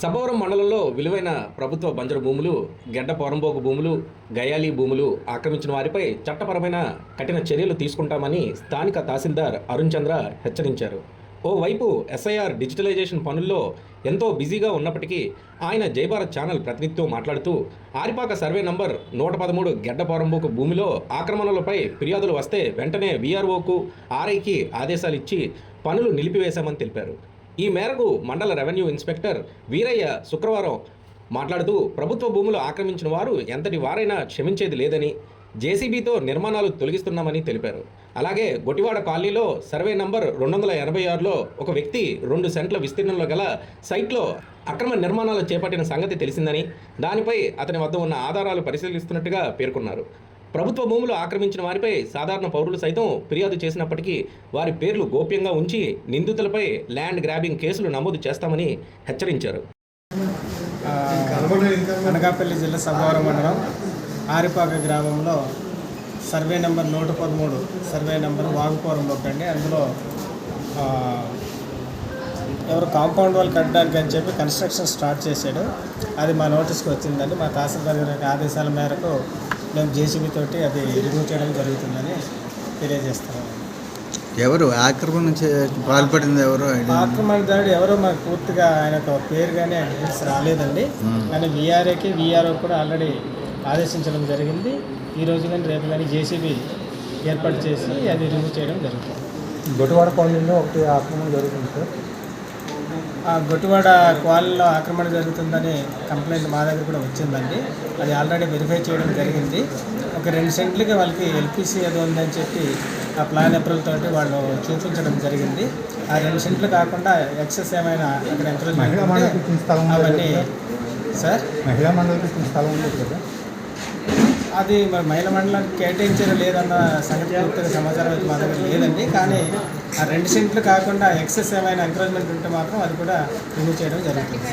సభవరం మండలంలో విలువైన ప్రభుత్వ బంజరు భూములు, గెడ్డ పొరంబోకు భూములు, గయాలీ భూములు ఆక్రమించిన వారిపై చట్టపరమైన కఠిన చర్యలు తీసుకుంటామని స్థానిక తహసీల్దార్ అరుణ్ చంద్ర హెచ్చరించారు. ఓవైపు ఎస్ఐఆర్ డిజిటలైజేషన్ పనుల్లో ఎంతో బిజీగా ఉన్నప్పటికీ ఆయన జయభారత్ ఛానల్ ప్రతినిధితో మాట్లాడుతూ ఆరిపాక సర్వే నంబర్ 113 గెడ్డ పొరంబోకు భూమిలో ఆక్రమణలపై ఫిర్యాదులు వస్తే వెంటనే వీఆర్ఓకు, ఆర్ఐకి ఆదేశాలు ఇచ్చి పనులు నిలిపివేశామని తెలిపారు. ఈ మేరకు మండల రెవెన్యూ ఇన్స్పెక్టర్ వీరయ్య శుక్రవారం మాట్లాడుతూ ప్రభుత్వ భూములు ఆక్రమించిన వారు ఎంతటి వారైనా క్షమించేది లేదని, జేసీబీతో నిర్మాణాలు తొలగిస్తున్నామని తెలిపారు. అలాగే గొటివాడ కాలనీలో సర్వే నంబర్ 286లో ఒక వ్యక్తి 2 సెంట్ల విస్తీర్ణంలో గల సైట్లో అక్రమ నిర్మాణాలు చేపట్టిన సంగతి తెలిసిందని, దానిపై అతని వద్ద ఉన్న ఆధారాలు పరిశీలిస్తున్నట్టుగా పేర్కొన్నారు. ప్రభుత్వ భూములు ఆక్రమించిన వారిపై సాధారణ పౌరులు సైతం ఫిర్యాదు చేసినప్పటికీ వారి పేర్లు గోప్యంగా ఉంచి నిందితులపై ల్యాండ్ గ్రాబింగ్ కేసులు నమోదు చేస్తామని హెచ్చరించారు. అనకాపల్లి జిల్లా సభవరం మండలం ఆరిపాక గ్రామంలో సర్వే నెంబర్ 113 సర్వే నెంబర్ వాగుపురంలోకి అండి. అందులో ఎవరు కాంపౌండ్ వాళ్ళు కట్టడానికి అని చెప్పి కన్స్ట్రక్షన్ స్టార్ట్ చేశాడు. అది మా నోటీస్కి వచ్చిందండి. మా తహసీల్దార్ గారి ఆదేశాల మేరకు మేము జేసీబీ తోటి అది రిమూవ్ చేయడం జరుగుతుందని తెలియజేస్తున్నాము. ఎవరు ఆక్రమణ పాల్పడింది? ఆక్రమణదారుడు ఎవరో మాకు పూర్తిగా ఆయన పేరు కానీ డీటెయిల్స్ రాలేదండి. కానీ వీఆర్ఏకి వీఆర్ఓ కూడా ఆల్రెడీ ఆదేశించడం జరిగింది. ఈ రోజు కానీ రేపు కానీ జేసీబీ ఏర్పాటు చేసి అది రిమూవ్ చేయడం జరుగుతుంది. గొటివాడ కాలనీలో ఒకటి ఆక్రమణ జరుగుతుంది సార్. గొటివాడ కాలనీలో ఆక్రమణ జరుగుతుందని కంప్లైంట్ మా దగ్గర కూడా వచ్చిందండి. అది ఆల్రెడీ వెరిఫై చేయడం జరిగింది. ఒక 2 సెంట్లకి వాళ్ళకి ఎల్పిసి అది ఉందని చెప్పి ఆ ప్లాన్ అప్రూవల్ తోటి వాళ్ళు చూపించడం జరిగింది. ఆ 2 సెంట్లు కాకుండా ఎక్సెస్ ఏమైనా అక్కడ ఎంకరేజ్మెంట్ అవన్నీ సార్ మహిళా మండలికి స్థలం ఉంది కదా, అది మరి మహిళా మండలానికి కేటాయించడం లేదన్న సంగతి పూర్తిగా సమాచారం అయితే మా దగ్గర లేదండి. కానీ ఆ 2 సెంట్లు కాకుండా ఎక్సెస్ ఏమైనా ఎంకరేజ్మెంట్ ఉంటే మాత్రం అది కూడా రిమూవ్ చేయడం జరుగుతుంది.